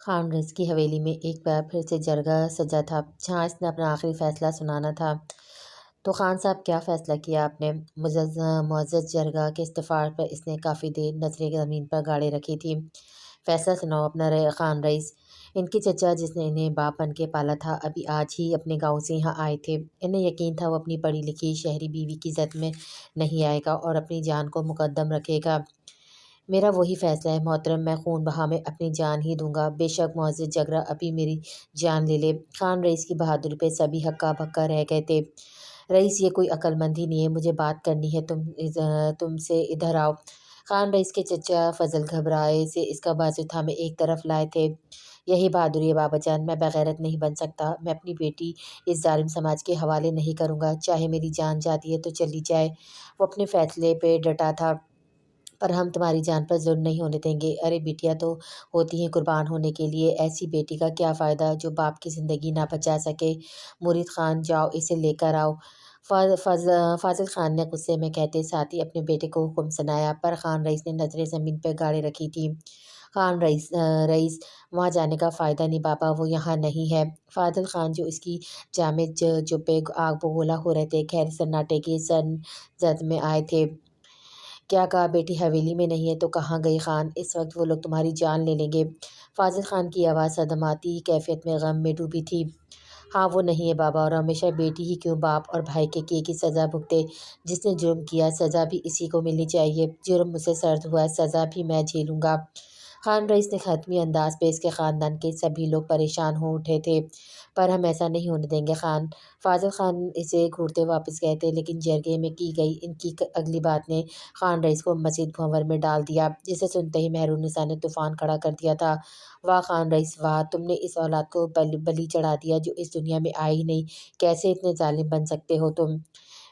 خان رئیس کی حویلی میں ایک بار پھر سے جرگہ سجا تھا جہاں اس نے اپنا آخری فیصلہ سنانا تھا۔ تو خان صاحب کیا فیصلہ کیا آپ نے؟ معزز جرگہ کے استفار پر اس نے کافی دیر نظریں زمین پر گاڑے رکھی تھی۔ فیصلہ سناؤ اپنا خان رئیس۔ ان کے چچا جس نے انہیں باپ بن کے پالا تھا ابھی آج ہی اپنے گاؤں سے یہاں آئے تھے۔ انہیں یقین تھا وہ اپنی پڑھی لکھی شہری بیوی کی زد میں نہیں آئے گا اور اپنی جان کو مقدم رکھے گا۔ میرا وہی فیصلہ ہے محترم، میں خون بہا میں اپنی جان ہی دوں گا، بے شک معزز جرگہ ابھی میری جان لے لے۔ خان رئیس کی بہادری پہ سبھی ہکا بکا رہ گئے تھے۔ رئیس یہ کوئی عقل مندی نہیں ہے، مجھے بات کرنی ہے، تم سے ادھر آؤ۔ خان رئیس کے چچا فضل گھبرائے سے اس کا بازو تھامے ایک طرف لائے تھے۔ یہی بہادری ہے بابا جان، میں بغیرت نہیں بن سکتا، میں اپنی بیٹی اس ظالم سماج کے حوالے نہیں کروں گا، چاہے میری جان جاتی ہے تو چلی جائے۔ وہ اپنے فیصلے پہ ڈٹا تھا۔ پر ہم تمہاری جان پر ظلم نہیں ہونے دیں گے۔ ارے بیٹیاں تو ہوتی ہیں قربان ہونے کے لیے، ایسی بیٹی کا کیا فائدہ جو باپ کی زندگی نہ بچا سکے۔ مرید خان جاؤ اسے لے کر آؤ۔ فاضل خان نے غصے میں کہتے ساتھ ہی اپنے بیٹے کو حکم سنایا، پر خان رئیس نے نظریں زمین پر گاڑے رکھی تھیں۔ خان رئیس وہاں جانے کا فائدہ نہیں بابا، وہ یہاں نہیں ہے۔ فاضل خان جو اس کی جامع جبے آگ بگولا ہو رہے تھے خیر سناٹے کی زد میں آئے تھے۔ کیا کہا بیٹی حویلی میں نہیں ہے تو کہاں گئی خان؟ اس وقت وہ لوگ تمہاری جان لے لیں گے۔ فاضل خان کی آواز صدماتی کیفیت میں غم میں ڈوبی تھی۔ ہاں وہ نہیں ہے بابا، اور ہمیشہ بیٹی ہی کیوں باپ اور بھائی کے کیے کی سزا بھگتے؟ جس نے جرم کیا سزا بھی اسی کو ملنی چاہیے۔ جرم مجھ سے سرد ہوا، سزا بھی میں جھیلوں گا۔ خان رئیس نے حتمی انداز پہ اس کے خاندان کے سبھی لوگ پریشان ہو اٹھے تھے، پر ہم ایسا نہیں ہونے دیں گے خان۔ فاضل خان اسے گھورتے واپس گئے تھے، لیکن جرگے میں کی گئی ان کی اگلی بات نے خان رئیس کو مزید بھنور میں ڈال دیا، جسے سنتے ہی مہرالنساء نے طوفان کھڑا کر دیا تھا۔ واہ خان رئیس واہ، تم نے اس اولاد کو بلی چڑھا دیا جو اس دنیا میں آئی ہی نہیں، کیسے اتنے ظالم بن سکتے ہو تم؟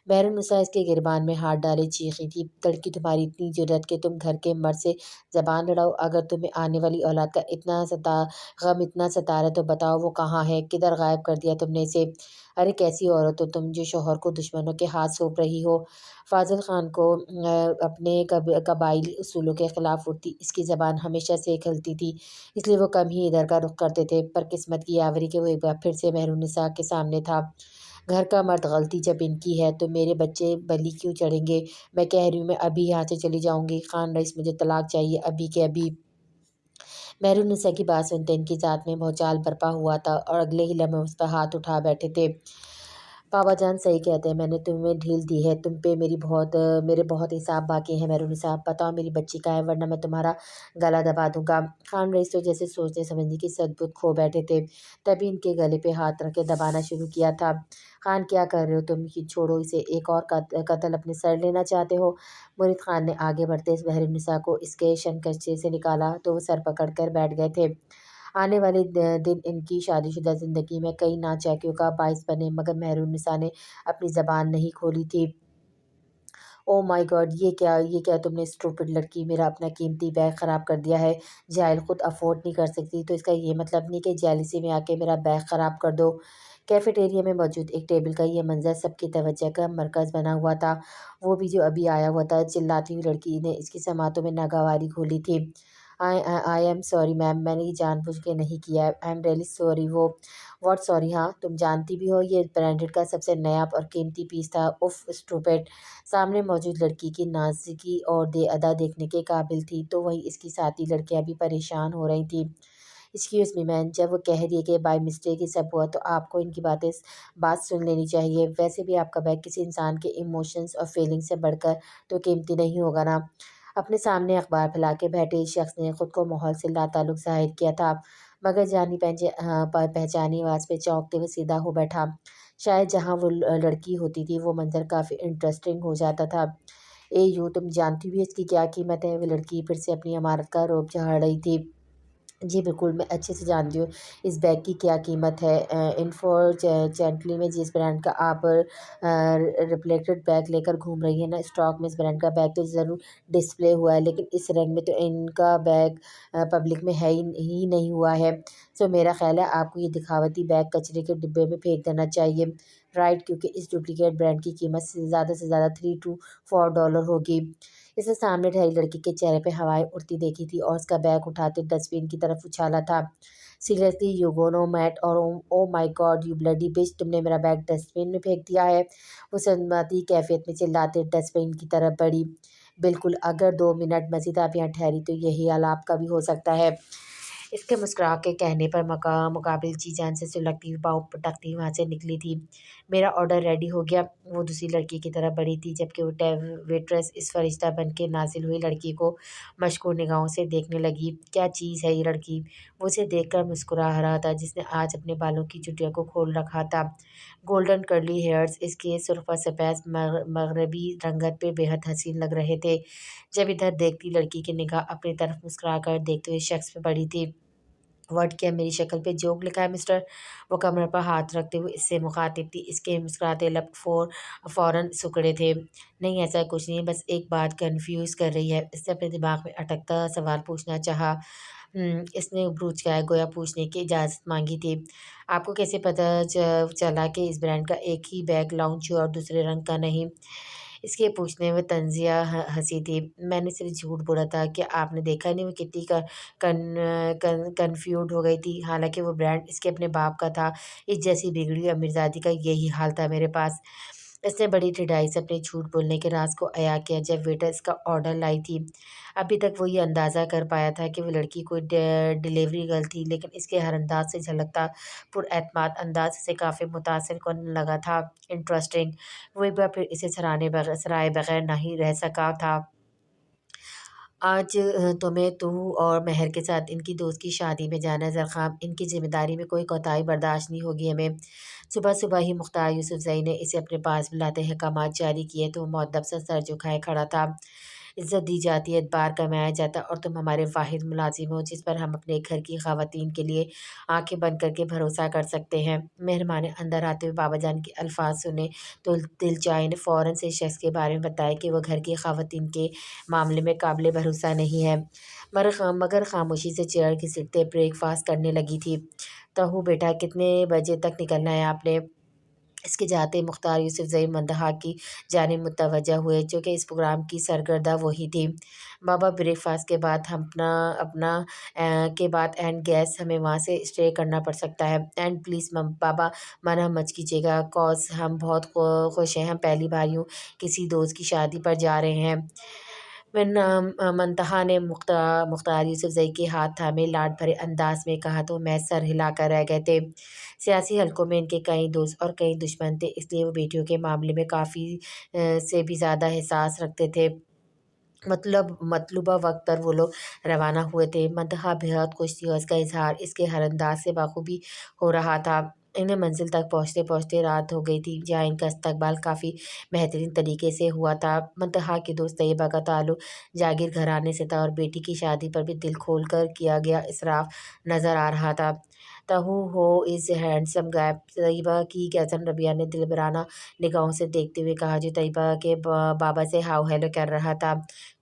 مہرالنساء اس کے گریبان میں ہاتھ ڈالے چیخی تھی، لڑکی تمہاری اتنی جرأت کہ تم گھر کے مرد سے زبان لڑاؤ؟ اگر تمہیں آنے والی اولاد کا غم اتنا ستا رہا ہے تو بتاؤ وہ کہاں ہے، کدھر غائب کر دیا تم نے اسے؟ ارے کیسی عورت ہو تم جو شوہر کو دشمنوں کے ہاتھ سونپ رہی ہو؟ فاضل خان کو اپنے قبائلی اصولوں کے خلاف اٹھتی اس کی زبان ہمیشہ سے کھلتی تھی، اس لیے وہ کم ہی ادھر کا رخ کرتے تھے، پر قسمت کی یاوری کہ وہ ایک بار پھر سے مہرالنساء کے سامنے تھا۔ گھر کا مرد غلطی جب ان کی ہے تو میرے بچے بلی کیوں چڑھیں گے؟ میں کہہ رہی ہوں میں ابھی یہاں سے چلی جاؤں گی۔ خان رئیس مجھے طلاق چاہیے ابھی کے ابھی۔ مہرالنساء کی بات سنتے ان کی ذات میں بھونچال برپا ہوا تھا اور اگلے ہی لمحے اس پر ہاتھ اٹھا بیٹھے تھے۔ بابا جان صحیح کہتے ہیں، میں نے تمہیں ڈھیل دی ہے، تم پہ میرے بہت حساب باقی ہیں۔ مہرالنساء بتاؤ میری بچی کہاں ہے ورنہ میں تمہارا گلا دبا دوں گا۔ خان رئیس تو جیسے سوچنے سمجھنے کی سدبد کھو بیٹھے تھے، تبھی ان کے گلے پہ ہاتھ رکھ کے دبانا شروع کیا تھا۔ خان کیا کر رہے ہو تم؟ چھوڑو اسے، ایک اور قتل اپنے سر لینا چاہتے ہو؟ مرید خان نے آگے بڑھتے اس مہرالنساء کو اس کے شنکچے سے نکالا تو وہ سر پکڑ کر بیٹھ گئے تھے۔ آنے والے دن ان کی شادی شدہ زندگی میں کئی ناچاکیوں کا باعث بنے، مگر مہرالنساء نے اپنی زبان نہیں کھولی تھی۔ او مائی گاڈ، یہ کیا تم نے اسٹوپڈ لڑکی، میرا اپنا قیمتی بیگ خراب کر دیا ہے۔ جاہل خود افورڈ نہیں کر سکتی تو اس کا یہ مطلب نہیں کہ جیلسی میں آ کے میرا بیگ خراب کر دو۔ کیفیٹیریا میں موجود ایک ٹیبل کا یہ منظر سب کی توجہ کا مرکز بنا ہوا تھا، وہ بھی جو ابھی آیا ہوا تھا۔ چلاتی ہوئی لڑکی نے اس کی سماعتوں میں ناگواری گھولی تھی۔ آئی ایم سوری میم، میں نے یہ جان بوجھ کے نہیں کیا ہے۔ I am really sorry. What sorry? ہاں تم جانتی بھی ہو یہ برانڈڈ کا سب سے نایاب اور قیمتی پیس تھا۔ If stupid. سامنے موجود لڑکی کی نازکی اور ادا دیکھنے کے قابل تھی، تو وہیں اس کی ساتھی لڑکیاں بھی پریشان ہو رہی تھیں۔ ایکسکیوز می میم، جب وہ کہہ رہی ہے کہ بائی مسٹیک یہ سب ہوا تو آپ کو ان کی بات سن لینی چاہیے۔ ویسے بھی آپ کا بیگ کسی انسان کے ایموشنز اور فیلنگز سے بڑھ کر تو قیمتی نہیں ہوگا نا۔ اپنے سامنے اخبار پھیلا کے بیٹھے اس شخص نے خود کو ماحول سے لاتعلق ظاہر کیا تھا، مگر جانی پہچانی آواز پہ چونکتے ہوئے سیدھا ہو بیٹھا۔ شاید جہاں وہ لڑکی ہوتی تھی وہ منظر کافی انٹرسٹنگ ہو جاتا تھا۔ اے یو، تم جانتی بھی اس کی کیا قیمت ہے؟ وہ لڑکی پھر سے اپنی عمارت کا رعب جھاڑ رہی تھی۔ جی بالکل، میں اچھے سے جانتی ہوں اس بیگ کی کیا قیمت ہے۔ انفارچونیٹلی میں جس برانڈ کا آپ ریپلیکیٹ بیگ لے کر گھوم رہی ہیں نا، اسٹاک میں اس برانڈ کا بیگ تو ضرور ڈسپلے ہوا ہے، لیکن اس رنگ میں تو ان کا بیگ پبلک میں ہے ہی نہیں ہوا ہے۔ سو میرا خیال ہے آپ کو یہ دکھاوتی بیگ کچرے کے ڈبے میں پھینک دینا چاہیے۔ رائٹ، کیونکہ اس ڈپلیکیٹ برانڈ کی قیمت زیادہ سے زیادہ $3 to $4 ہوگی۔ اس نے سامنے ٹھہری لڑکی کے چہرے پہ ہوائیں اڑتی دیکھی تھی اور اس کا بیگ اٹھاتے ڈسٹ بن کی طرف اچھالا تھا۔ Seriously you go no mat और oh my god you bloody bitch, तुमने मेरा बैग डस्टबिन में फेंक दिया है। वो शर्माती कैफियत में चिल्लाते डस्टबिन की तरफ बढ़ी। बिल्कुल, अगर 2 मिनट मज़ीद आप यहाँ ठहरी तो यही हाल आपका भी हो सकता है। इसके मुस्कुरा के कहने पर मुकाबिल जी जान से सुलगती हुई पाँव पटकती हुई वहाँ से निकली थी। मेरा ऑर्डर रेडी हो गया। वो दूसरी लड़की की तरफ बढ़ी थी, जबकि वो वेट्रेस इस फरिश्ता बन के नाजिल हुई लड़की को मशकूर निगाहों से देखने लगी। क्या चीज़ है ये लड़की? वो उसे देखकर मुस्कुरा रहा था, जिसने आज अपने बालों की चुटिया को खोल रखा था। गोल्डन कर्ली हेयर्स इसके सुर्ख सफ़ेद मगरबी रंगत पे बेहद हसीन लग रहे थे। जब इधर देखती लड़की की निगाह अपनी तरफ मुस्कुरा कर देखते हुए शख्स पे पड़ी थी। वर्ड क्या मेरी शक्ल पे जोक लिखा है मिस्टर? वो कमर पर हाथ रखते हुए इससे मुखातिब थी। इसके मुस्कुराते लब फ़ौरन सिकुड़े थे। नहीं, ऐसा कुछ नहीं है, बस एक बात कन्फ्यूज़ कर रही है। इसने अपने दिमाग में अटकता सवाल पूछना चाहा। इसने ब्रूच का गोया पूछने की इजाज़त मांगी थी। आपको कैसे पता चला कि इस ब्रांड का एक ही बैग लाउंज और दूसरे रंग का नहीं? इसके पूछने में तंजिया हंसी थी। मैंने सिर्फ झूठ बोला था कि आपने देखा नहीं वो कितनी कन्फ्यूज हो गई थी। हालांकि वो ब्रांड इसके अपने बाप का था। इस जैसी बिगड़ी अमीरजादी का यही हाल था मेरे पास। इसने बड़ी ठिठाई से अपने झूठ बोलने के राज को अया किया। जब वेटर इसका ऑर्डर लाई थी, अभी तक वो ये अंदाज़ा कर पाया था कि वो लड़की कोई डिलीवरी गर्ल थी, लेकिन इसके हर अंदाज से झलकता पुरएतमाद अंदाज से काफ़ी मुतासिर कन लगा था। इंटरेस्टिंग। वो एक बार फिर इसे सराहे बगैर नहीं रह सका था। आज तुम्हें तू और मेहर के साथ इनकी दोस्त की शादी में जाना है ज़रख़ाम। इनकी ज़िम्मेदारी में कोई कोताही बर्दाश्त नहीं होगी हमें। सुबह-सुबह ही मुख्तार यूसुफ़ज़ई ने इसे अपने पास बुलाते अहकामात जारी किए तो वो मुअद्दब सा सर झुकाए खड़ा था। इज़्ज़त दी जाती है, एतबार कमाया जाता है और तुम हमारे वाहिद मुलाज़िम हो जिस पर हम अपने घर की ख़वातीन के लिए आँखें बंद करके भरोसा कर सकते हैं। मेहरबान ने अंदर आते हुए बाबा जान के अल्फ़ाज़ सुने तो दिल चाहे ने फ़ौरन से इस शख़्स के बारे में बताया कि वह घर की ख़वातीन के मामले में काबिल भरोसा नहीं है। मगर खामोशी से चेयर घसीटते ब्रेकफ़ास्ट करने लगी थी। "तहु बेटा, कितने बजे तक निकलना है आपने?" इसके जाते ही मुख्तार यूसुफ़ज़ई मंदहा की जानिब मुतवज्जह हुए, चूँकि इस प्रोग्राम की सरगर्दा वही थी। "बाबा, ब्रेकफ़ास्ट के बाद हम अपना अपना के बाद एंड गैस हमें वहाँ से स्टे करना पड़ सकता है। एंड प्लीज़ बाबा, मना मत कीजिएगा, कॉज़ हम बहुत खुश हैं। हम पहली बार यूँ किसी दोस्त की शादी पर जा रहे हैं।" मंतहा ने मुख्तार यूसुफ़ज़ई के हाथ थामे लाड भरे अंदाज में कहा तो महज़ सर हिलाकर रह गए थे। सियासी हलकों में इनके कई दोस्त और कई दुश्मन थे, इसलिए वो बेटियों के मामले में काफ़ी से भी ज़्यादा एहसास रखते थे। मतलूबा वक़्त पर वो लोग रवाना हुए थे। मंतहा बेहद खुश थी और इसका इज़हार इसके हर अंदाज़ से बाखूबी हो रहा था। इन्हें मंज़िल तक पहुँचते-पहुँचते रात हो गई थी, जहाँ इनका इस्तकबाल काफ़ी बेहतरीन तरीके से हुआ था। मंतहा की दोस्त तैयबा का ताल्लुक जागीर घराने से था और बेटी की शादी पर भी दिल खोल कर किया गया इसराफ़ नज़र आ रहा था। "तहु हो इज़ हैंडसम गाय," तैयबा की कज़न रबिया ने दिलबराना निगाहों से देखते हुए कहा, जो तैयबा के बाबा से हाउ हेलो कर रहा था।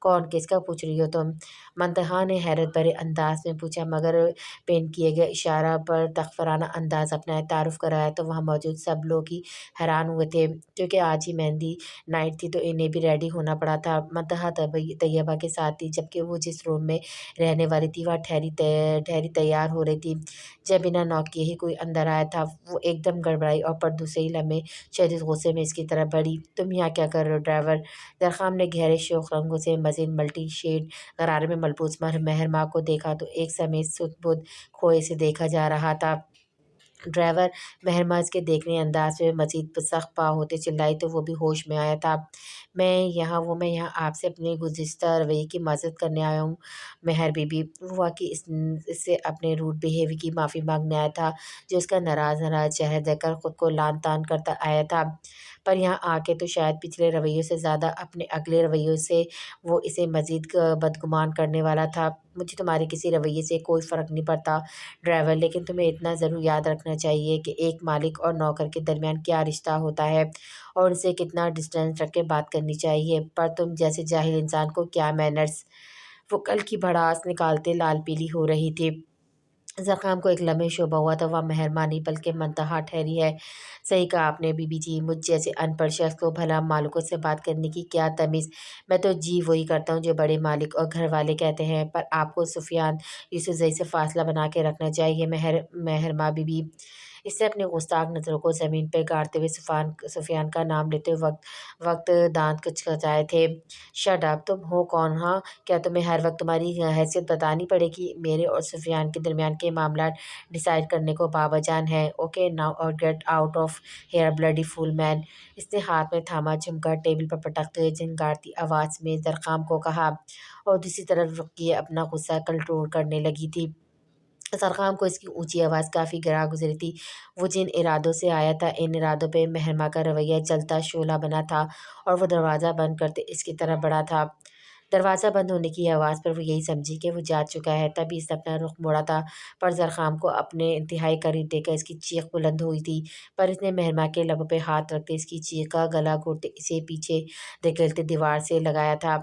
"कौन? किसका पूछ रही हो तुम?" मंतहा ने हैरत भरे अंदाज में पूछा, मगर पेन किए गए इशारा पर तकफ़राना अंदाज़ अपनाया। तारुफ़ कराया तो वहाँ मौजूद सब लोग ही हैरान हुए थे, क्योंकि आज ही मेहंदी नाइट थी तो इन्हें भी रेडी होना पड़ा था। मंतहा तैयबा के साथ थी, जबकि वो जिस रूम में रहने वाली थी वहाँ ठहरी तैयार हो रही थी। जब बिना नॉक किए ही कोई अंदर आया था, वो एकदम गड़बड़ाई और पर दूसरे ही लम्हे शदीद गुस्से में इसकी तरफ बढ़ी। "तुम यहाँ क्या कर रहे हो ड्राइवर?" ज़रख़ाम ने गहरे शोख रंगों से मज़ीद मल्टी शेड गरारे में मलबूस मेहरमा को देखा तो एक समय सुध-बुध खोए से देखा जा रहा था। ड्राइवर, मेहरमा इसके देखने अंदाज में मज़ीद सख्त पाँव होते चिल्लाई तो वो भी होश में आया था। मैं यहाँ आपसे अपने गुज़िश्ता रवैये की माज़रत करने आया हूँ मेहर बीबी। वो वाक़ई इससे अपने रूड बिहेवियर की माफ़ी माँगने आया था, जो उसका नाराज़ चेहरा देखकर ख़ुद को लान-तान करता आया था। पर यहाँ आके तो शायद पिछले रवैयों से ज़्यादा अपने अगले रवैयों से वो इसे मज़ीद बदगुमान करने वाला था। "मुझे तुम्हारे किसी रवैये से कोई फ़र्क नहीं पड़ता ड्राइवर, लेकिन तुम्हें इतना ज़रूर याद रखना चाहिए कि एक मालिक और नौकर के दरमियान क्या रिश्ता होता है और उनसे कितना डिस्टेंस रख के बात करनी चाहिए। पर तुम जैसे जाहिल इंसान को क्या मैनर्स।" वो कल की भड़ास निकालते लाल पीली हो रही थी। ज़रख़ाम को एक लम्हे शोभा हुआ था, वह मेहरमा नहीं बल्कि मंतहा ठहरी है। सही कहा आपने बीबी जी, मुझ जैसे अनपढ़ शख़्स को भला मालिकों से बात करने की क्या तमीज़। मैं तो जी वही करता हूँ जो बड़े मालिक और घर वाले कहते हैं। पर आपको सुफियान यूसुफ़ज़ई से फ़ासला बना के रखना चाहिए मेहरमा बीबी। इसने अपनी गुस्ताख नज़रों को ज़मीन पे गाड़ते हुए सुफियान का नाम लेते हुए वक़्त दाँत कुचकुचाए थे। Shut up! तुम हो कौन, हाँ? क्या तुम्हें हर वक़्त तुम्हारी हैसियत बतानी पड़ेगी? मेरे और सुफियान के दरमियान के मामलात डिसाइड करने को बाबाजान है। ओके नाउ और get out of here bloody fool man. इसने हाथ में थामा झुमका टेबल पर पटकते हुए झंकारती आवाज़ में ज़रख़ाम को कहा और दूसरी तरफ रुक़िया अपना गुस्सा कंट्रोल करने लगी थी। सरख़ाम को इसकी ऊँची आवाज़ काफ़ी गिरा गुज़री थी। वो जिन इरादों से आया था, इन इरादों पे मेहरमा का रवैया जलता शोला बना था और वो दरवाज़ा बंद करते इसकी तरफ बढ़ा था। दरवाज़ा बंद होने की आवाज़ पर वो यही समझी कि वो जा चुका है। तभी इसने अपना रुख़ मोड़ा था, पर ज़रख़ाम को अपने इंतहाई करीब देखकर इसकी चीख बुलंद हुई थी। पर इसने मेहरमा के लबों पे हाथ रखते इसकी चीख का गला घोंटते इसे पीछे धकेलते दीवार से लगाया था।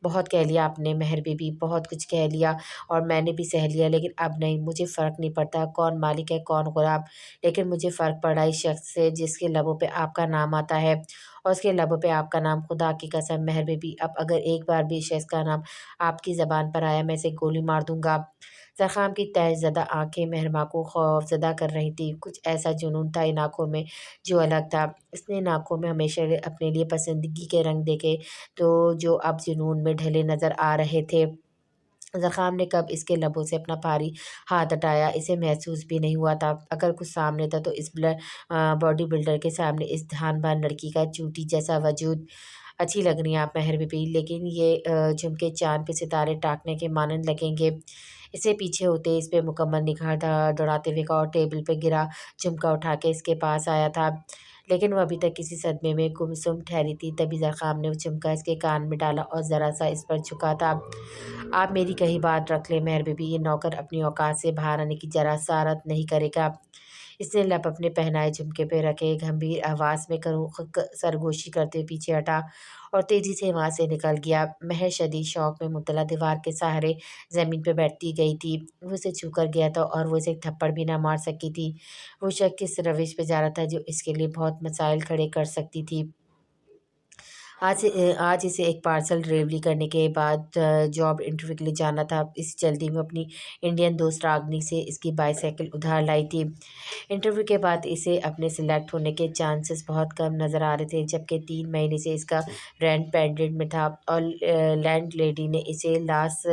बहुत कह लिया आपने मेहर बीबी, बहुत कुछ कह लिया और मैंने भी सह लिया, लेकिन अब नहीं। मुझे फ़र्क नहीं पड़ता कौन मालिक है कौन ग़ुलाम, लेकिन मुझे फ़र्क पड़ा इस शख़्स से जिसके लबों पे आपका नाम आता है और उसके लबों पे आपका नाम। खुदा की कसम मेहर बीबी, अब अगर एक बार भी इस शख़्स का नाम आपकी ज़बान पर आया, मैं इसे गोली मार दूँगा। ज़रख़ाम की तैज़दा आँखें मेहरमा को खौफ़ज़दा कर रही थीं। कुछ ऐसा जुनून था इन आँखों में जो अलग था। इसने इन आँखों में हमेशा अपने लिए पसंदगी के रंग देखे, तो जो अब जुनून में ढले नज़र आ रहे थे। ज़रख़ाम ने कब इसके लबों से अपना भारी हाथ हटाया, इसे महसूस भी नहीं हुआ था। अगर कुछ सामने था तो इस बॉडी बिल्डर के सामने इस ध्यानबान लड़की का चूटी जैसा वजूद। अच्छी लग रही हैं आप मेहर बीबी, लेकिन ये झुमके चाँद पे सितारे टाँकने के मानंद लगेंगे। इससे पीछे होते इस पे मुकम्मल निगाह दौड़ाते हुए और टेबल पे गिरा झुमका उठा के इसके पास आया था। लेकिन वो अभी तक किसी सदमे में गुमसुम ठहरी थी। तभी ज़रख़ाम ने वो झुमका इसके कान में डाला और ज़रा-सा इस पर झुका था। आप मेरी कही बात रख लें मेहर बीबी, ये नौकर अपनी औकात से बाहर आने की ज़रा-सा आरत नहीं करेगा। इसने लब अपने पहनाए झुमके पे रखे, गंभीर आवाज़ में सरगोशी करते हुए पीछे हटा और तेज़ी से वहाँ से निकल गया। महज शदीद शौक़ में मुब्तला दीवार के सहारे ज़मीन पे बैठती गई थी। वो उसे छू कर गया था और वो इसे एक थप्पड़ भी ना मार सकी थी। वो शख़्स किस रविश पे जा रहा था जो इसके लिए बहुत मसाइल खड़े कर सकती थी। आज इसे एक पार्सल डिलीवरी करने के बाद जॉब इंटरव्यू के लिए जाना था। इस जल्दी में अपनी इंडियन दोस्त रागनी से इसकी बाईसाइकिल उधार लाई थी। इंटरव्यू के बाद इसे अपने सिलेक्ट होने के चांसेस बहुत कम नज़र आ रहे थे, जबकि 3 महीने से इसका रेंट पेंडिंग में था और लैंड लेडी ने इसे लास्ट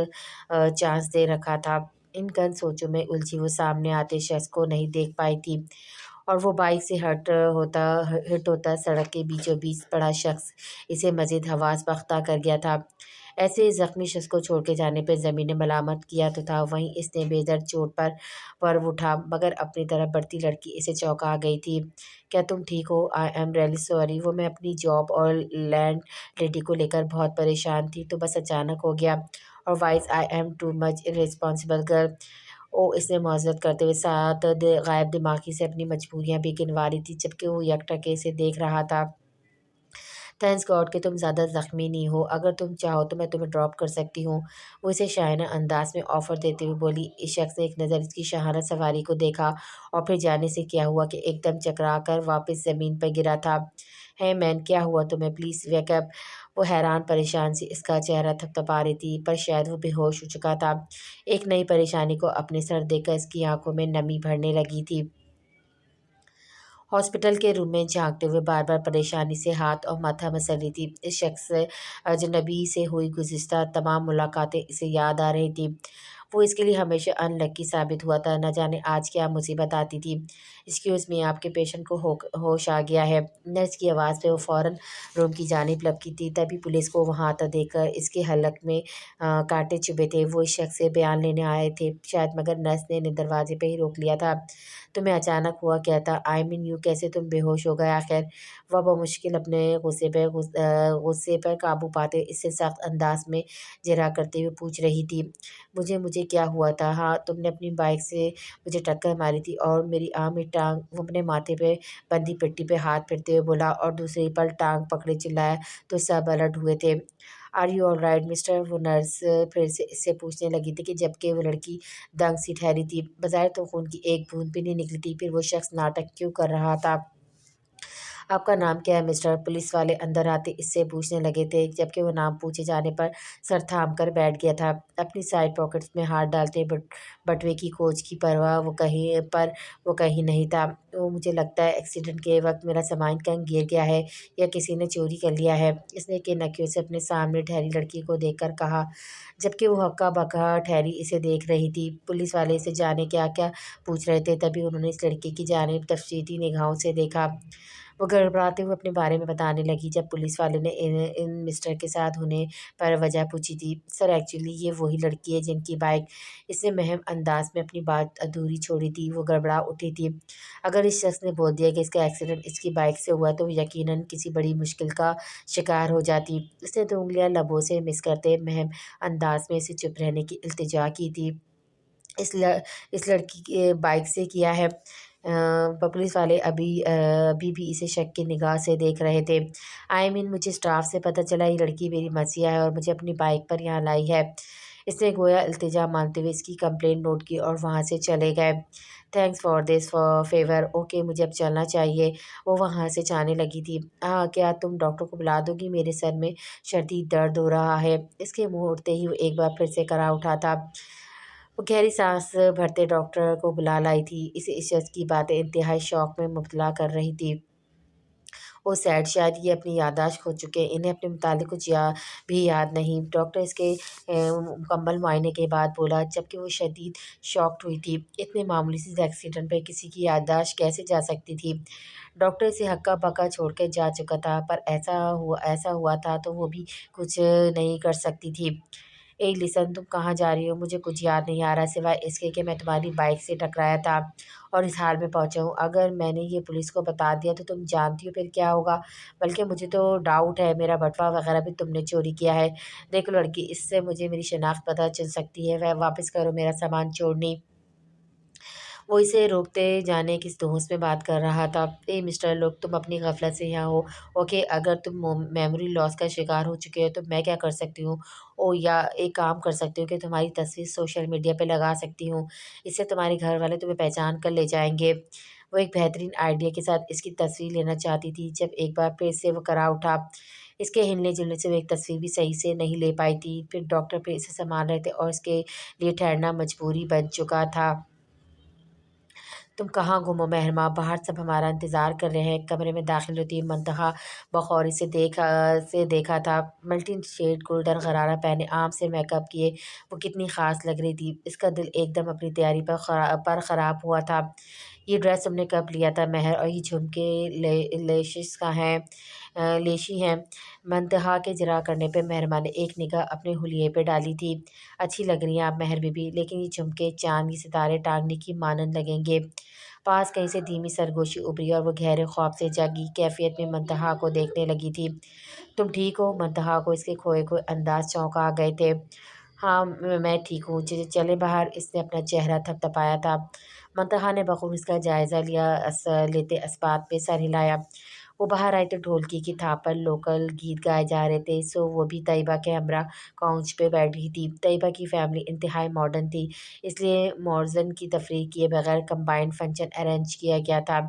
चांस दे रखा था। इन गहन सोचों में उलझी वो सामने आते शख्स को नहीं देख पाई थी और वो बाइक से हिट होता सड़क के बीचों बीच पड़ा शख्स इसे मज़ीद हवास बख्ता कर गया था। ऐसे ज़ख्मी शख्स को छोड़ के जाने पे ज़मीन ने मलामत किया तो था, वहीं इसने बेदर्द चोट पर वर्व उठा, मगर अपनी तरफ बढ़ती लड़की इसे चौंका गई थी। क्या तुम ठीक हो? I am really sorry. वो मैं अपनी जॉब और लैंड लेडी को लेकर बहुत परेशान थी, तो बस अचानक हो गया। और वाइस I am too much irresponsible girl. Oh! इसने मुआज़रत करते हुए साथ गायब दिमागी से अपनी मजबूरियाँ भी गिनवा रही थी, जबकि वो यकटके इसे देख रहा था। थैंक्स गॉड कि तुम ज़्यादा ज़ख्मी नहीं हो। अगर तुम चाहो तो मैं तुम्हें ड्रॉप कर सकती हूँ। वो इसे शाहाना अंदाज में ऑफ़र देते हुए बोली। इस शख्स ने एक नज़र इसकी शाहाना सवारी को देखा और फिर जाने से क्या हुआ कि एकदम चकरा कर वापस ज़मीन पर गिरा था। हे मैन, क्या हुआ तुम्हें? Please wake up. वो हैरान परेशान सी इसका चेहरा थपथपा रही थी, पर शायद वो बेहोश हो चुका था। एक नई परेशानी को अपने सर देखकर इसकी आंखों में नमी भरने लगी थी। हॉस्पिटल के रूम में झाँकते हुए बार-बार परेशानी से हाथ और माथा मसल रही थी। इस शख्स से अजनबी से हुई गुज़िश्ता तमाम मुलाकातें इसे याद आ रही थीं। वो इसके लिए हमेशा अनलकी साबित हुआ था, न जाने आज क्या मुसीबत आती थी। एक्सक्यूज़ मी, आपके पेशेंट को होश आ गया है। नर्स की आवाज़ पे वो फ़ौरन रूम की जानिब लपकी थी, तभी पुलिस को वहाँ आता देखकर इसके हलक में कांटे चुभे थे। वो इस शख्स से बयान लेने आए थे शायद, मगर नर्स ने इन्हें दरवाज़े पे ही रोक लिया था। तुम्हें अचानक हुआ क्या था? आई मीन यूँ कैसे तुम बेहोश हो गए आखिर? वह बमुश्किल अपने गुस्से पर काबू पाते इससे सख्त अंदाज़ में जिरह करते हुए पूछ रही थी। मुझे मुझे क्या हुआ था? हाँ, तुमने अपनी बाइक से मुझे टक्कर मारी थी और मेरी आँख में टाँग। वो अपने माथे पे बंधी पट्टी पे हाथ फेरते हुए बोला और दूसरे पल टाँग पकड़े चिल्लाया तो सब अलर्ट हुए थे। Are you all right mister? वो नर्स फिर से इससे पूछने लगी थी कि जबकि वो लड़की दंग सी ठहरी थी। बज़ाहिर तो खून की एक बूंद भी नहीं निकली थी, फिर वो शख्स नाटक क्यों कर रहा था? आपका नाम क्या है मिस्टर? पुलिस वाले अंदर आते इससे पूछने लगे थे, जबकि वो नाम पूछे जाने पर सर थाम कर बैठ गया था, अपनी साइड पॉकेट्स में हाथ डालते बटुए की खोज की परवाह वो कहीं नहीं था। वो मुझे लगता है एक्सीडेंट के वक्त मेरा सामान कहीं गिर गया है या किसी ने चोरी कर लिया है, इसने के नकियों से अपने सामने ठहरी लड़की को देखकर कहा, जबकि वो हक्का बक्का ठहरी इसे देख रही थी। पुलिस वाले इसे जाने क्या क्या पूछ रहे थे, तभी उन्होंने इस लड़की की जानिब तफसीली निगाहों से देखा। वो गड़बड़ाते हुए अपने बारे में बताने लगी। जब पुलिस वाले ने इन मिस्टर के साथ होने पर वजह पूछी थी, सर एक्चुअली ये वही लड़की है जिनकी बाइक, इसने महम अंदाज में अपनी बात अधूरी छोड़ी थी। वो गड़बड़ा उठी थी। अगर इस शख्स ने बोल दिया कि इसका एक्सीडेंट इसकी बाइक से हुआ तो वो यकीनन किसी बड़ी मुश्किल का शिकार हो जाती। उसने तो उंगलियां लबों से मिस करते महम अंदाज में इसे चुप रहने की इल्तिजा की थी। इस लड़की के बाइक से किया है। पुलिस वाले अभी भी इसे शक की निगाह से देख रहे थे। मुझे स्टाफ से पता चला ये लड़की मेरी मसीहा है और मुझे अपनी बाइक पर यहाँ लाई है। इसने गोया इल्तिजा मानते हुए इसकी कंप्लेंट नोट की और वहाँ से चले गए। Thanks for this favour. Okay मुझे अब चलना चाहिए। वो वहाँ से जाने लगी थी। हाँ क्या तुम डॉक्टर को बुला दोगी? मेरे सर में शदीद दर्द हो रहा है। इसके मुँह उठते ही वो एक बार फिर से करा उठा था। वो गहरी सांस भरते डॉक्टर को बुला लाई थी। इसे इस शख्स की बातें इंतहाई शौक में मुब्तला कर रही थी। वो सैड शायद ये अपनी याददाश्त खो चुके हैं, इन्हें अपने मुतालिक कुछ भी याद नहीं। डॉक्टर इसके मुकम्मल मुआयने के बाद बोला, जबकि वो शदीद शॉक्ड हुई थी। इतने मामूली से एक्सीडेंट पर किसी की याददाश्त कैसे जा सकती थी? डॉक्टर इसे हक्का बक्का छोड़ कर जा चुका था, पर ऐसा हुआ था तो वो भी कुछ नहीं कर सकती थी। ए लिसन, तुम कहाँ जा रही हो? मुझे कुछ याद नहीं आ रहा सिवाय इसके कि मैं तुम्हारी बाइक से टकराया था और इस हाल में पहुंचा हूँ। अगर मैंने ये पुलिस को बता दिया तो तुम जानती हो फिर क्या होगा? बल्कि मुझे तो डाउट है मेरा बटुआ वगैरह भी तुमने चोरी किया है। देख लड़की, इससे मुझे मेरी शनाख्त पता चल सकती है। वह वापस करो मेरा सामान छोड़नी। वो इसे रोकते जाने की दोस्त में बात कर रहा था। ए मिस्टर, लोग तुम अपनी गफलत से यहाँ हो। ओके अगर तुम मेमोरी लॉस का शिकार हो चुके हो तो मैं क्या कर सकती हूँ? ओ या एक काम कर सकती हूँ कि तुम्हारी तस्वीर सोशल मीडिया पे लगा सकती हूँ। इससे तुम्हारे घर वाले तुम्हें पहचान कर ले जाएंगे। वो एक बेहतरीन आइडिया के साथ इसकी तस्वीर लेना चाहती थी जब एक बार फिर से वो करा उठा। इसके हिलने जुलने से वो एक तस्वीर भी सही से नहीं ले पाई थी। फिर डॉक्टर फिर इसे संभाल रहे थे और इसके लिए ठहरना मजबूरी बन चुका था। तुम कहाँ गुम हो महरमा? बाहर सब हमारा इंतज़ार कर रहे हैं। कमरे में दाखिल होती मंतहा बखौरी से देखा था। मल्टी शेड गोल्डन गरारा पहने आम से मेकअप किए वो कितनी ख़ास लग रही थी। इसका दिल एकदम अपनी तैयारी पर ख़राब हुआ था। ये ड्रेस तुमने कब लिया था महर? और ये झुमके लेशिस का हैं लेशी हैं। मंतहा के जरा करने पे मेहरमा ने एक निगाह अपने हुलिये पे डाली थी। अच्छी लग रही हैं आप मेहर बीबी, लेकिन ये झुमके चांद के सितारे टांगने की मानंद लगेंगे। पास कहीं से धीमी सरगोशी उभरी और वो गहरे ख्वाब से जागी कैफियत में मंतहा को देखने लगी थी। तुम ठीक हो? मंतहा को इसके खोए खोए अंदाज चौंका गए थे। हाँ मैं ठीक हूँ, चले बाहर। इसने अपना चेहरा थपथपाया था। मंतहा ने बखूब इसका जायज़ा लेते इस्बात पे सर हिलाया। वो बाहर आई तो ढोलकी की थाप पर लोकल गीत गाए जा रहे थे, सो वो भी तैयबा के हमरा काउंच पे बैठी थी। तैयबा की फैमिली इंतहाई मॉडर्न थी, इसलिए मौज़न की तफरीक किए बगैर कंबाइंड फंक्शन अरेंज किया गया था।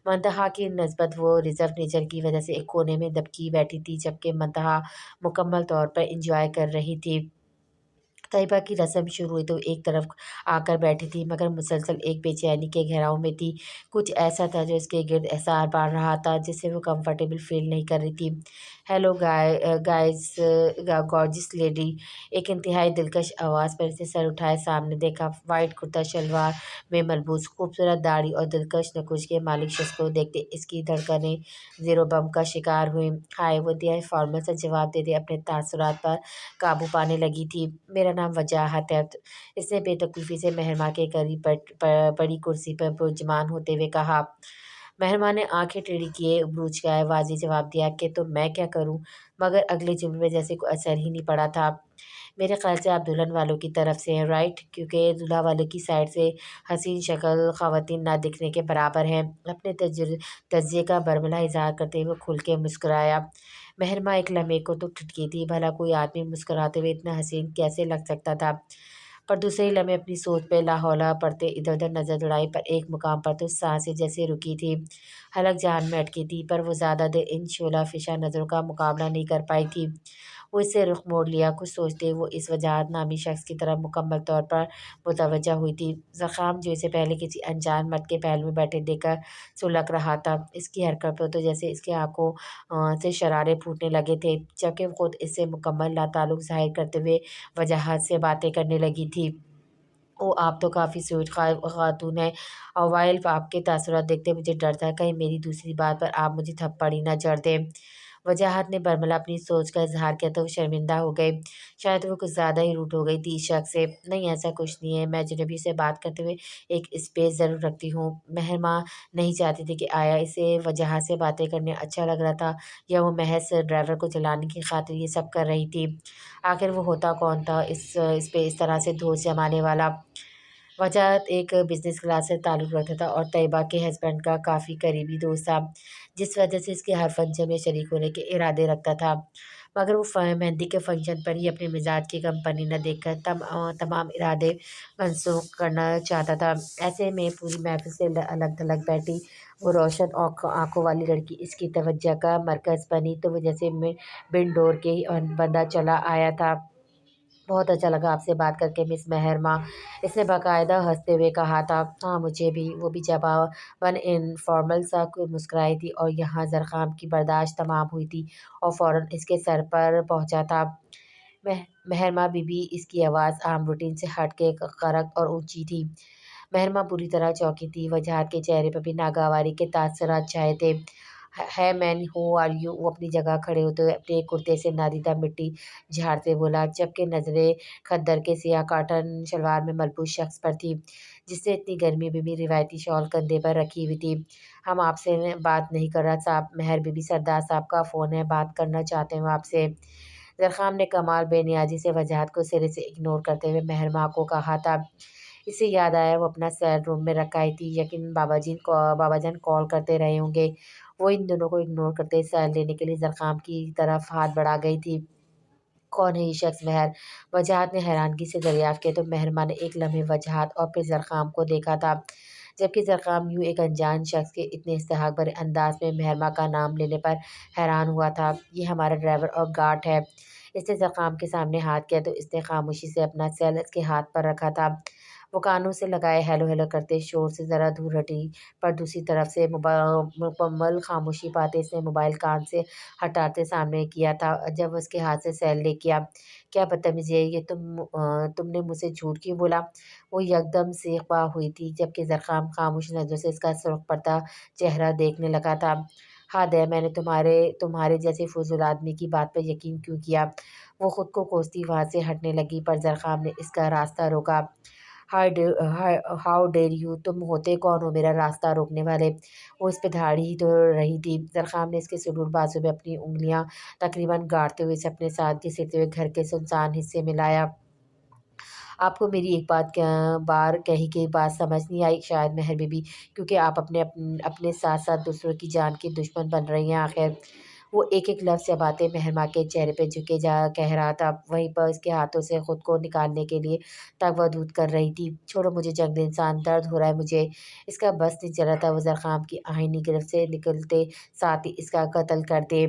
मंतहा की नस्बत वो रिज़र्व नेचर की वजह से एक कोने में दबकी बैठी थी, जबकि मंतहा मुकम्मल तौर पर इंजॉय कर रही थी। तैयबा की रस्म शुरू हुई तो एक तरफ आकर बैठी थी, मगर मुसलसल एक बेचैनी के घेराव में थी। कुछ ऐसा था जो इसके गिर्द एहसार बांध रहा था, जिससे वो कंफर्टेबल फील नहीं कर रही थी। हेलो गाइस, गॉर्जियस लेडी, एक इंतहाई दिलकश आवाज़ पर इसे सर उठाए सामने देखा। वाइट कुर्ता शलवार में मलबूस खूबसूरत दाढ़ी और दिलकश नकुश के मालिक शख्स को देखते इसकी धड़कनें ज़ीरो बम का शिकार हुई। हाय, वो इंतहाई फॉर्मल सा जवाब देते अपने तासुरात पर काबू पाने लगी थी। मेरा नाम वजाहत है। इसने बेतकल्लुफ़ी से मेहरमा के करीब पड़ी कुर्सी पर पुरजमान होते हुए कहा। मेहरमा ने आंखें टेढ़ी किए उबरूज का वाज़ेह जवाब दिया कि तो मैं क्या करूं, मगर अगले जुमले में जैसे कोई असर ही नहीं पड़ा था। میرے خیال سے آپ دلہن والوں کی طرف سے ہیں، رائٹ؟ کیونکہ دولہا والوں کی سائڈ سے حسین شکل خواتین نہ دکھنے کے برابر ہیں۔ اپنے تجزیے کا برملا اظہار کرتے ہوئے کھل کے مسکرایا۔ مہرماں ایک لمحے کو تو ٹھٹکی تھی، بھلا کوئی آدمی مسکراتے ہوئے اتنا حسین کیسے لگ سکتا تھا؟ پر دوسرے لمحے اپنی سوچ پہ لاحولہ پڑتے ادھر ادھر نظر دوڑائی، پر ایک مقام پر تو سانسیں جیسے رکی تھی، حلق جان میں اٹکی تھی، پر وہ زیادہ دیر ان شعلہ فشاں نظروں کا مقابلہ نہیں کر پائی تھی۔ وہ اس سے رخ موڑ لیا، کچھ سوچتے وہ اس وجاہت نامی شخص کی طرف مکمل طور پر متوجہ ہوئی تھی۔ زخام جو اسے پہلے کسی انجان مرد کے پہلو میں بیٹھے دیکھ کر سلک رہا تھا، اس کی حرکت پر تو جیسے اس کی آنکھوں سے شرارے پھوٹنے لگے تھے، جبکہ وہ خود اس سے مکمل لاتعلق ظاہر کرتے ہوئے وجاہت سے باتیں کرنے لگی تھی۔ اوہ، آپ تو کافی سویٹ خاتون ہیں، اور وائل آپ کے تاثرات دیکھتے مجھے ڈر تھا کہیں میری دوسری بات پر آپ مجھے تھپڑ ہی نہ جڑ دیں۔ وجاہت نے برملا اپنی سوچ کا اظہار کیا تو وہ شرمندہ ہو گئے، شاید وہ کچھ زیادہ ہی روٹ ہو گئی تھی اس شخص سے۔ نہیں، ایسا کچھ نہیں ہے، میں اجنبی سے بات کرتے ہوئے ایک اسپیس ضرور رکھتی ہوں۔ مہرماں نہیں چاہتی تھی کہ آیا اسے وجاہت سے باتیں کرنے اچھا لگ رہا تھا یا وہ محض ڈرائیور کو چلانے کی خاطر یہ سب کر رہی تھی۔ آخر وہ ہوتا کون تھا اس پہ اس طرح سے دھوس جمانے والا؟ وجاہت ایک بزنس کلاس سے تعلق رکھتا تھا اور طیبہ کے ہسبینڈ کا کافی قریبی دوست تھا، جس وجہ سے اس کے ہر فنکشن میں شریک ہونے کے ارادے رکھتا تھا، مگر وہ مہندی کے فنکشن پر ہی اپنے مزاج کی کمپنی نہ دیکھ کر تمام ارادے منسوخ کرنا چاہتا تھا۔ ایسے میں پوری محفل سے الگ تھلگ بیٹھی وہ روشن آنکھوں والی لڑکی اس کی توجہ کا مرکز بنی تو وہ جیسے بن ڈور کے ہی بندہ چلا آیا تھا۔ بہت اچھا لگا آپ سے بات کر کے مس مہرماں، اس نے باقاعدہ ہنستے ہوئے کہا تھا۔ ہاں، مجھے بھی، وہ بھی جب ون انفارمل سا مسکرائی تھی اور یہاں زرخام کی برداشت تمام ہوئی تھی اور فوراً اس کے سر پر پہنچا تھا۔ مہرماں بی بی، اس کی آواز عام روٹین سے ہٹ کے کرک اور اونچی تھی۔ مہرماں پوری طرح چونکی تھی، وجاہت کے چہرے پر بھی ناگواری کے تاثرات چھائے تھے۔ ہے مین، ہو آر یو؟ وہ اپنی جگہ کھڑے ہوتے ہوئے اپنے کرتے سے نادیدہ مٹی جھاڑتے بولا، جبکہ نظریں کھدر کے سیاہ کاٹن شلوار میں ملبوس شخص پر تھی جس سے اتنی گرمی بی بی روایتی شال کندھے پر رکھی ہوئی تھی۔ ہم آپ سے بات نہیں کر رہا صاحب، مہر بی بی، سردار صاحب کا فون ہے، بات کرنا چاہتے ہیں وہ آپ سے۔ زرخام نے کمال بے نیازی سے وجاہت کو سرے سے اگنور کرتے ہوئے مہرماں کو کہا تھا۔ اسے یاد آیا وہ اپنا سیل روم میں رکھ آئی تھی، یقیناً بابا جان کال کرتے رہے ہوں گے۔ وہ ان دونوں کو اگنور کرتے سیل لینے کے لیے زرخام کی طرف ہاتھ بڑھا گئی تھی۔ کون ہے یہ شخص مہر؟ وجاہت نے حیرانگی سے دریافت کیا تو مہرماں نے ایک لمحے وجاہت اور پھر زرخام کو دیکھا تھا، جبکہ زرخام یوں ایک انجان شخص کے اتنے استحقاق بھرے انداز میں مہرماں کا نام لینے پر حیران ہوا تھا۔ یہ ہمارا ڈرائیور اور گارڈ ہے۔ اس نے زرخام کے سامنے ہاتھ کیا تو اس نے خاموشی سے اپنا سیل اس کے ہاتھ پر رکھا تھا۔ وہ کانوں سے لگائے ہیلو ہیلو کرتے شور سے ذرا دور ہٹی، پر دوسری طرف سے مکمل خاموشی پاتے اس نے موبائل کان سے ہٹاتے سامنے کیا تھا جب وہ اس کے ہاتھ سے سیل لے کیا۔ کیا بدتمیزی ہے یہ، تم نے مجھ سے جھوٹ کیوں بولا؟ وہ یکدم سیخ پا ہوئی تھی، جبکہ زرخام خاموش نظروں سے اس کا سرخ پڑتا چہرہ دیکھنے لگا تھا۔ حد ہے، میں نے تمہارے جیسے فضول آدمی کی بات پر یقین کیوں کیا؟ وہ خود کو کوستی وہاں سے ہٹنے لگی، پر زرخام نے اس کا راستہ روکا۔ ہاؤ ڈیر یو، تم ہوتے کون ہو میرا راستہ روکنے والے؟ وہ اس پہ دھاڑی ہی تو رہی تھی۔ زرخام نے اس کے سڈول بازو میں اپنی انگلیاں تقریباً گاڑتے ہوئے اسے اپنے ساتھ گھسیٹتے ہوئے گھر کے سنسان حصے میں لایا۔ آپ کو میری ایک بار کہی گئی بات سمجھ نہیں آئی شاید مہر بی بی، کیونکہ آپ اپنے ساتھ ساتھ دوسروں کی جان کی دشمن بن رہی ہیں آخر۔ وہ ایک ایک لفظ چباتے مہرماں کے چہرے پہ جھکے جا کہہ رہا تھا، وہیں پر اس کے ہاتھوں سے خود کو نکالنے کے لیے تگودود کر رہی تھی۔ چھوڑو مجھے جنگلی انسان، درد ہو رہا ہے مجھے۔ اس کا بس نہیں چل رہا تھا وہ زرخام کی آہنی گرفت سے نکلتے ساتھ ہی اس کا قتل کر دے۔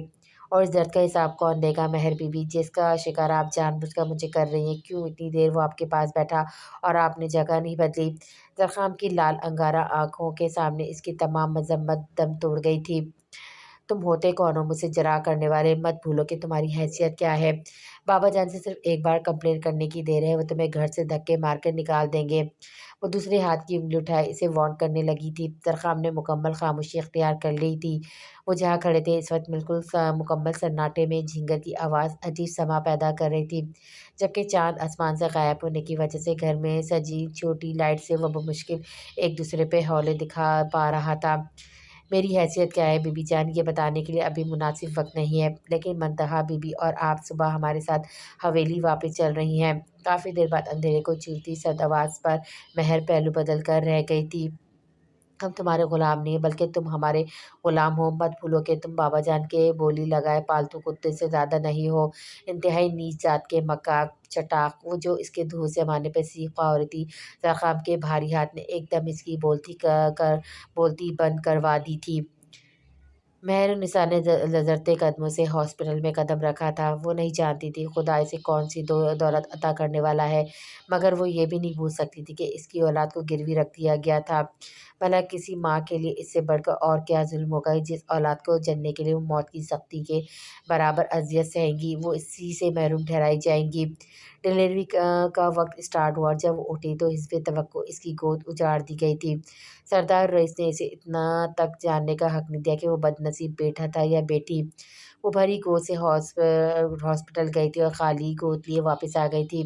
اور اس درد کا حساب کون دے گا مہر بی بی، جس کا شکار آپ جان بوجھ کر مجھے کر رہی ہیں؟ کیوں اتنی دیر وہ آپ کے پاس بیٹھا اور آپ نے جگہ نہیں بدلی؟ زرخام کی لال انگارہ آنکھوں کے سامنے اس کی تمام مذمت دم توڑ گئی تھی۔ تم ہوتے کون ہو مجھ سے جرح کرنے والے؟ مت بھولو کہ تمہاری حیثیت کیا ہے۔ بابا جان سے صرف ایک بار کمپلین کرنے کی دیر ہے، وہ تمہیں گھر سے دھکے مار کر نکال دیں گے۔ وہ دوسرے ہاتھ کی انگلی اٹھائے اسے وارن کرنے لگی تھی۔ زرخام نے مکمل خاموشی اختیار کر لی تھی۔ وہ جہاں کھڑے تھے اس وقت بالکل مکمل سناٹے میں جھینگر کی آواز عجیب سما پیدا کر رہی تھی، جبکہ چاند آسمان سے غائب ہونے کی وجہ سے گھر میں سجی چھوٹی لائٹ سے وہ بمشکل ایک دوسرے پہ حولے دکھا پا رہا تھا۔ میری حیثیت کیا ہے بی جان، یہ بتانے کے لیے ابھی مناسب وقت نہیں ہے، لیکن منتہا بی اور آپ صبح ہمارے ساتھ حویلی واپس چل رہی ہیں۔ کافی دیر بعد اندھیرے کو چیرتی سرد آواز پر مہر پہلو بدل کر رہ گئی تھی۔ ہم تمہارے غلام نہیں بلکہ تم ہمارے غلام ہو، مت بھولو کہ تم بابا جان کے بولی لگائے پالتو کتے سے زیادہ نہیں ہو۔ انتہائی نیچ ذات کے مکاک چٹاق، وہ جو اس کے دھور سے مارنے پہ سیخ پا رہی تھی، زخام کے بھاری ہاتھ نے ایک دم اس کی بولتی بند کروا دی تھی۔ مہر النساء نے لرزتے قدموں سے ہاسپٹل میں قدم رکھا تھا۔ وہ نہیں جانتی تھی خدا اسے کون سی دولت عطا کرنے والا ہے، مگر وہ یہ بھی نہیں بھول سکتی تھی کہ اس کی اولاد کو گروی رکھ دیا گیا تھا۔ بھلا کسی ماں کے لیے اس سے بڑھ کر اور کیا ظلم ہوگا؟ جس اولاد کو جننے کے لیے وہ موت کی سختی کے برابر اذیت سہیں گی، وہ اسی سے محروم ٹھہرائی جائیں گی۔ ڈلیوری کا وقت اسٹارٹ ہوا۔ جب وہ اٹھی تو حسب توقع اس کی گود اجاڑ دی گئی تھی۔ سردار رئیس نے اسے اتنا تک جاننے کا حق نہیں دیا کہ وہ بد نصیب بیٹا تھا یا بیٹی۔ وہ بھری گود سے ہاسپٹل گئی تھی اور خالی گود لیے واپس آ گئی تھی۔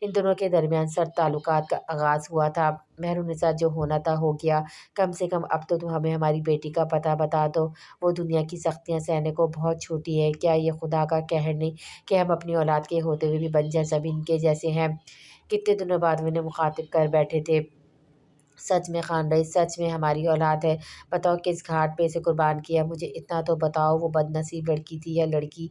ان دونوں کے درمیان سرد تعلقات کا آغاز ہوا تھا۔ مہر النساء، جو ہونا تھا ہو گیا، کم سے کم اب تو تم ہمیں ہماری بیٹی کا پتہ بتا دو۔ وہ دنیا کی سختیاں سہنے کو بہت چھوٹی ہے۔ کیا یہ خدا کا قہر نہیں کہ ہم اپنی اولاد کے ہوتے ہوئے بھی بنجر زمین کے جیسے ہیں؟ کتنے دنوں بعد وہ انہیں مخاطب کر بیٹھے تھے۔ سچ میں خان رئیس، سچ میں ہماری اولاد ہے؟ بتاؤ کس گھاٹ پہ اسے قربان کیا؟ مجھے اتنا تو بتاؤ، وہ بد نصیب لڑکی تھی یا لڑکی؟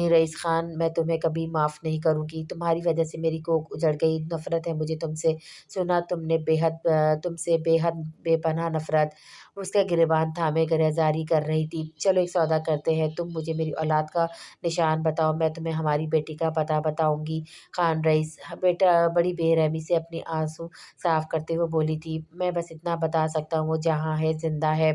رئیس خان، میں تمہیں کبھی معاف نہیں کروں گی۔ تمہاری وجہ سے میری کوکھ اجڑ گئی۔ نفرت ہے مجھے تم سے۔ سنا تم سے بے حد بے پناہ نفرت۔ وہ اس کا گریبان تھامے گریزاری کر رہی تھی۔ چلو ایک سودا کرتے ہیں، تم مجھے میری اولاد کا نشان بتاؤ، میں تمہیں ہماری بیٹی کا پتہ بتاؤں گی۔ خان رئیس بیٹا بڑی بے رحمی سے اپنے آنسو صاف کرتے ہوئے بولی تھی، میں بس اتنا بتا سکتا ہوں، وہ جہاں ہے زندہ ہے۔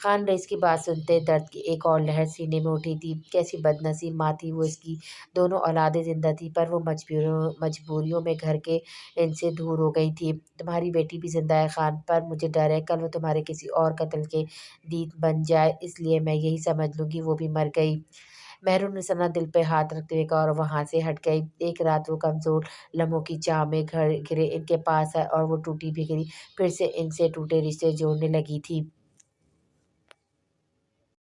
خان رئیس کی بات سنتے درد کی ایک اور لہر سینے میں اٹھی تھی۔ کیسی بد نصیب ماں تھی وہ! اس کی دونوں اولادیں زندہ تھیں، پر وہ مجبوریوں میں گھر کے ان سے دور ہو گئی تھیں۔ تمہاری بیٹی بھی زندہ ہے خان، پر مجھے ڈر ہے کل وہ تمہارے کسی اور قتل کے دیت بن جائے، اس لیے میں یہی سمجھ لوں گی وہ بھی مر گئی۔ مہر النساء نے دل پہ ہاتھ رکھتے ہوئے کہا اور وہاں سے ہٹ گئی۔ ایک رات وہ کمزور لمحوں کی چاہ میں گرے ان کے پاس آئے اور وہ ٹوٹی بھیگی پھر سے ان سے ٹوٹے رشتے جوڑنے لگی تھی۔